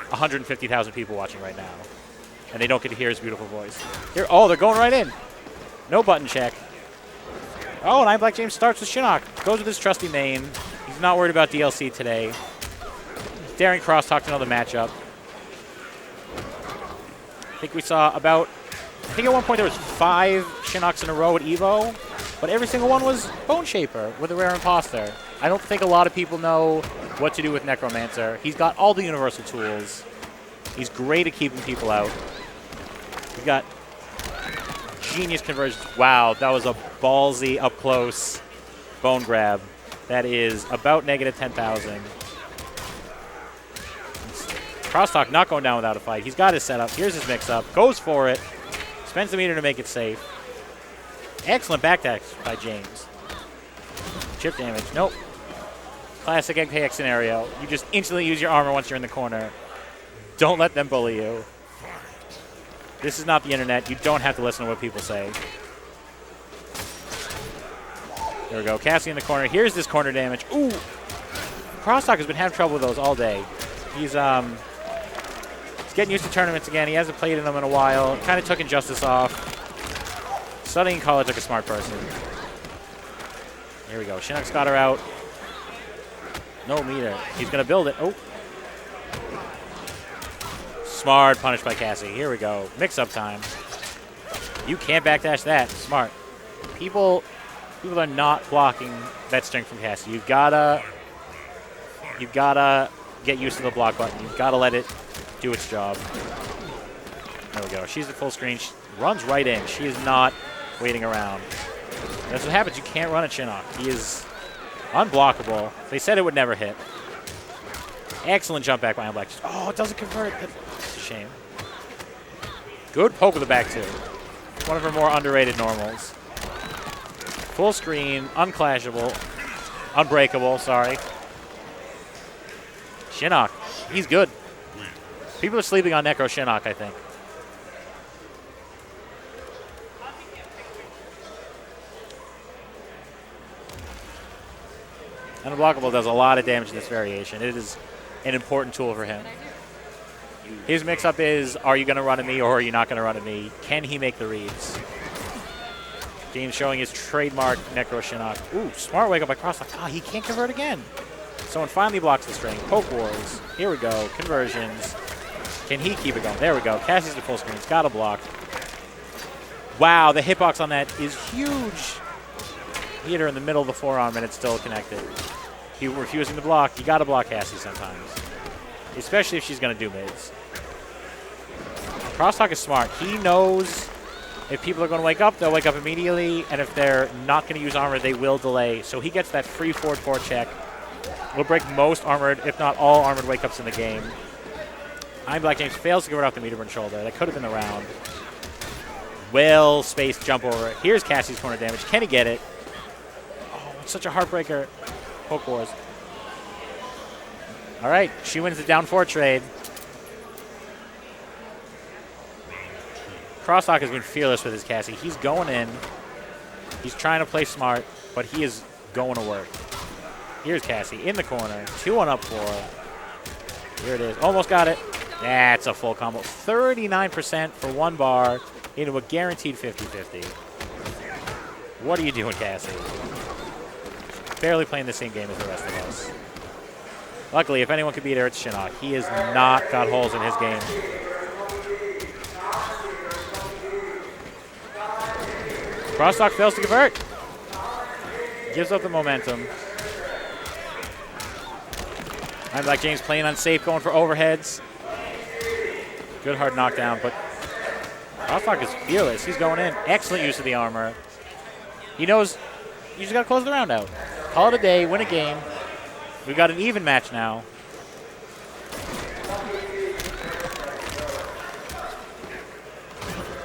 150,000 people watching right now, and they don't get to hear his beautiful voice. Here, oh, they're going right in. No button check. Oh, and IamBlackJames starts with Shinnok. Goes with his trusty main. He's not worried about DLC today. Daring Crosstalk to another matchup. I think we saw about, I think at one point there was 5 Shinnoks in a row at EVO, but every single one was Bone Shaper with a rare imposter. I don't think a lot of people know what to do with Necromancer. He's got all the universal tools. He's great at keeping people out. He's got genius conversions. Wow, that was a ballsy up-close bone grab. That is about negative 10,000. Crosstalk not going down without a fight. He's got his setup. Here's his mix-up. Goes for it. Spends the meter to make it safe. Excellent backdash by James. Chip damage. Nope. Classic MKX scenario. You just instantly use your armor once you're in the corner. Don't let them bully you. This is not the internet. You don't have to listen to what people say. There we go. Cassie in the corner. Here's this corner damage. Ooh. Crosstalk has been having trouble with those all day. He's getting used to tournaments again. He hasn't played in them in a while. Kind of took Injustice off. Studying college like a smart person. Here we go. Shinnok's got her out. No meter. He's going to build it. Oh. Smart punish by Cassie. Here we go. Mix-up time. You can't backdash that. Smart. People are not blocking that string from Cassie. You've gotta get used to the block button. You've got to let it do its job. There we go. She's at full screen. She runs right in. She is not waiting around. That's what happens. You can't run at Shinnok. He is unblockable. They said it would never hit. Excellent jump back by IamBlack. Oh, it doesn't convert. That's a shame. Good poke with the back two. One of her more underrated normals. Full screen, unclashable, unbreakable, sorry. Shinnok, he's good. People are sleeping on Necro Shinnok, I think. Unblockable does a lot of damage in this variation. It is an important tool for him. His mix-up is, are you going to run at me or are you not going to run at me? Can he make the reads? James showing his trademark Necro Shinnok. Ooh, smart wake up by Crosstalk. Ah, he can't convert again. Someone finally blocks the string. Poke wars. Here we go. Conversions. Can he keep it going? There we go. Cassie's to full screen. He's got a block. Wow, the hitbox on that is huge. He hit her in the middle of the forearm and it's still connected. He refusing to block. You got to block Cassie sometimes, especially if she's going to do mids. Crosstalk is smart. He knows if people are going to wake up, they'll wake up immediately, and if they're not going to use armor, they will delay. So he gets that free forward 4 check. Will break most armored, if not all armored wake-ups in the game. IamBlackJames fails to get rid off the meter burn shoulder. That could have been the round. Well-spaced jump over. Here's Cassie's corner damage. Can he get it? Oh, it's such a heartbreaker. Poke wars. All right, she wins the down 4 trade. Crosstalk has been fearless with his Cassie. He's going in. He's trying to play smart, but he is going to work. Here's Cassie in the corner. 2-1 up 4. Here it is. Almost got it. That's a full combo. 39% for 1 bar into a guaranteed 50-50. What are you doing, Cassie? Barely playing the same game as the rest of us. Luckily, if anyone could beat her, it's Shinnok. He has not got holes in his game. Crosstalk fails to convert. Gives up the momentum. IamBlackJames playing unsafe, going for overheads. Good hard knockdown, but Crosstalk is fearless. He's going in. Excellent use of the armor. He knows you just got to close the round out. Call it a day, win a game. We've got an even match now.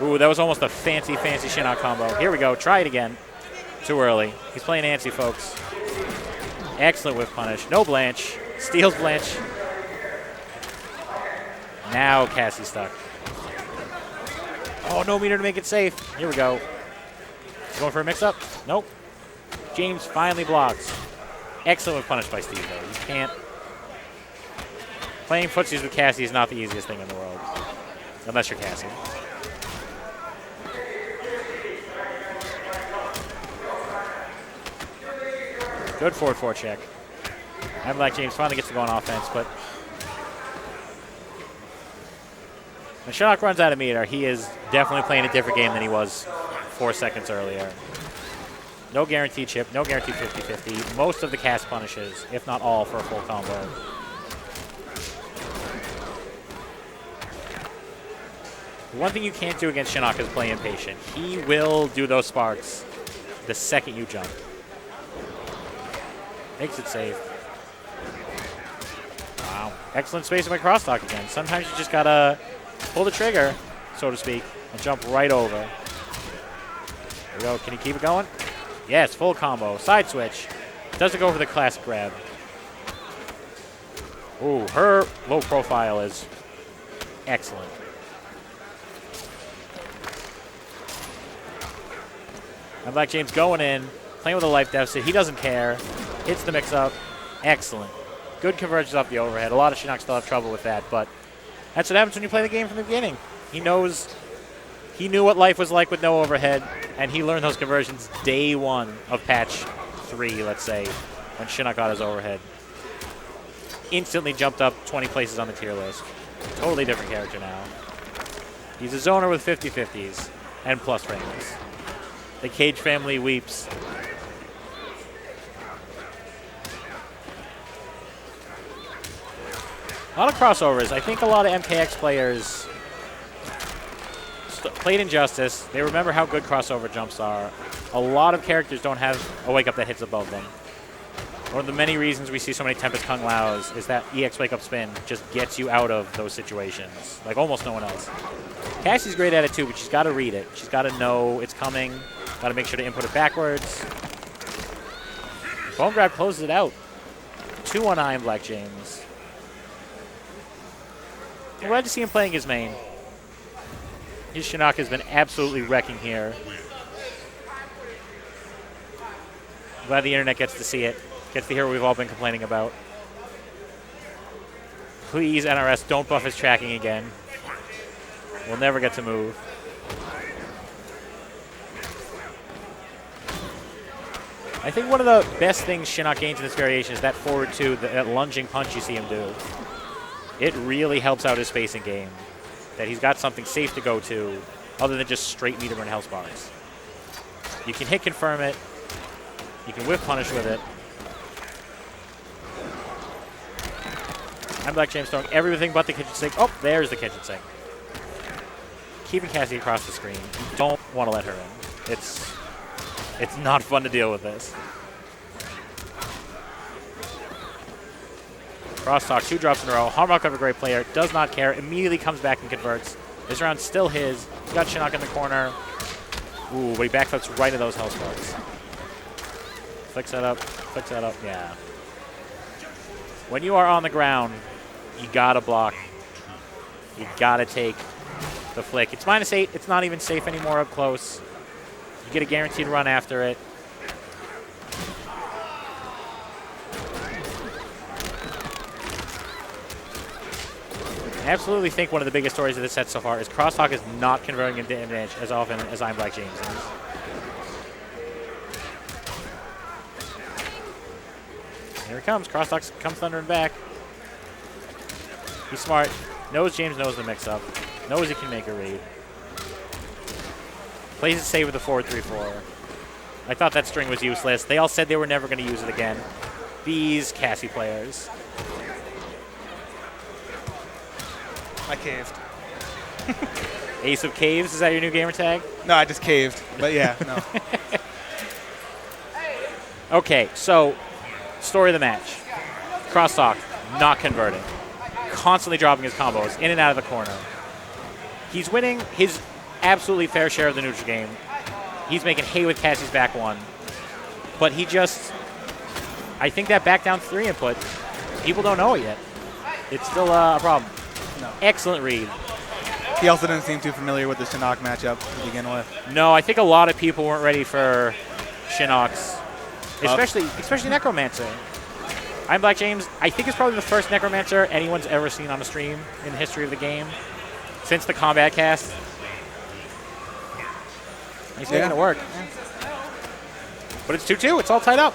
Ooh, that was almost a fancy Shinnok combo. Here we go. Try it again. Too early. He's playing antsy, folks. Excellent whip punish. No blanch. Steals blanch. Now Cassie's stuck. Oh, no meter to make it safe. Here we go. Going for a mix-up? Nope. James finally blocks. Excellent whip punish by Steve, though. You can't Playing footsies with Cassie is not the easiest thing in the world, unless you're Cassie. Good forward four check. IamBlackJames finally gets to go on offense, but when Shinnok runs out of meter, he is definitely playing a different game than he was 4 seconds earlier. No guaranteed chip, no guaranteed 50-50. Most of the cast punishes, if not all, for a full combo. One thing you can't do against Shinnok is play impatient. He will do those sparks the second you jump. Makes it safe. Wow. Excellent spacing by Crosstalk again. Sometimes you just gotta pull the trigger, so to speak, and jump right over. There we go. Can he keep it going? Yes, full combo. Side switch. Doesn't go for the classic grab. Ooh, her low profile is excellent. IamBlackJames going in, playing with a life deficit. He doesn't care. Hits the mix-up. Excellent. Good convergence off the overhead. A lot of Shinnok still have trouble with that, but that's what happens when you play the game from the beginning. He knew what life was like with no overhead, and he learned those conversions day one of patch 3, let's say, when Shinnok got his overhead. Instantly jumped up 20 places on the tier list. Totally different character now. He's a zoner with 50-50s and plus frames. The Cage family weeps. A lot of crossovers. I think a lot of MKX players played Injustice. They remember how good crossover jumps are. A lot of characters don't have a wake-up that hits above them. One of the many reasons we see so many Tempest Kung Laos is that EX wake-up spin just gets you out of those situations, like almost no one else. Cassie's great at it too, but she's got to read it. She's got to know it's coming. Got to make sure to input it backwards. Bone Grab closes it out. 2-1 IamBlackJames. I'm glad to see him playing his main. His Shinnok has been absolutely wrecking here. I'm glad the internet gets to see it. Gets to hear what we've all been complaining about. Please, NRS, don't buff his tracking again. We'll never get to move. I think one of the best things Shinnok gains in this variation is that forward 2, that lunging punch you see him do. It really helps out his spacing game. That he's got something safe to go to other than just straight meter and health bars. You can hit confirm it. You can whiff punish with it. IamBlackJames throwing everything but the kitchen sink. Oh, there's the kitchen sink. Keeping Cassie across the screen. You don't want to let her in. It's not fun to deal with this. Crosstalk, 2 drops in a row. Harmrock of a great player. Does not care. Immediately comes back and converts. This round's still his. He's got Shinnok in the corner. Ooh, but he backflips right into those health sparks. Flicks that up. Flicks that up. Yeah. When you are on the ground, you got to block. You got to take the flick. It's -8. It's not even safe anymore up close. You get a guaranteed run after it. I absolutely think one of the biggest stories of this set so far is Crosstalk is not converting into damage as often as IamBlackJames is. Here it comes. Crosstalk comes thundering back. He's smart. Knows James knows the mix-up. Knows he can make a read. Plays it safe with the forward 3-4. I thought that string was useless. They all said they were never going to use it again. These Cassie players. I caved. Ace of Caves, is that your new gamer tag? No, I just caved. But yeah, no. Okay, so story of the match. Crosstalk, not converting. Constantly dropping his combos in and out of the corner. He's winning his absolutely fair share of the neutral game. He's making hay with Cassie's back 1. But he just, I think that back down 3 input, people don't know it yet. It's still a problem. No. Excellent read. He also didn't seem too familiar with the Shinnok matchup to begin with. No, I think a lot of people weren't ready for Shinnok's, especially Necromancer. IamBlackJames, I think, is probably the first Necromancer anyone's ever seen on a stream in the history of the game since the combat cast. He's making it work. Yeah. But it's 2-2. It's all tied up.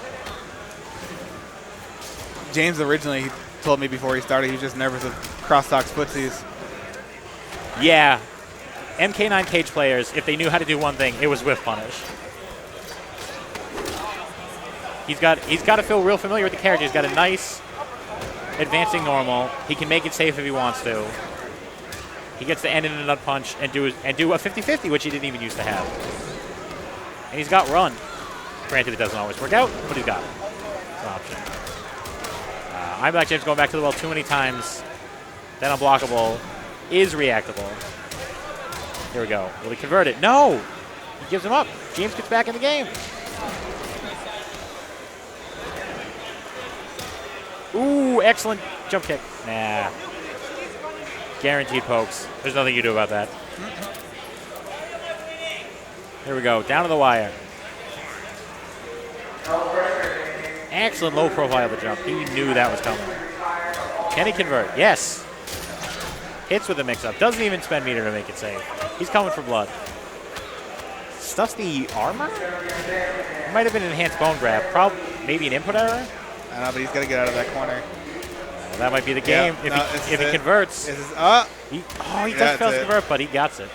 James originally told me before he started he was just nervous of Crosstalk's footsies. Yeah. MK9 cage players, if they knew how to do one thing, it was whiff punish. He's got to feel real familiar with the character. He's got a nice advancing normal. He can make it safe if he wants to. He gets to end in a nut punch and do a 50-50, which he didn't even used to have. And he's got run. Granted, it doesn't always work out, but he's got it. It's an option. IamBlackJames going back to the well too many times. That unblockable is reactable. Here we go. Will he convert it? No! He gives him up. James gets back in the game. Ooh, excellent jump kick. Nah. Guaranteed pokes. There's nothing you do about that. Here we go. Down to the wire. Excellent low profile of the jump. He knew that was coming. Can he convert? Yes. Hits with a mix-up. Doesn't even spend meter to make it safe. He's coming for blood. Stuffs the armor? It might have been an enhanced bone grab. Probably, maybe an input error? I know, but he's got to get out of that corner. That might be the game. Yeah, if he converts. He does fail to convert, but he got it.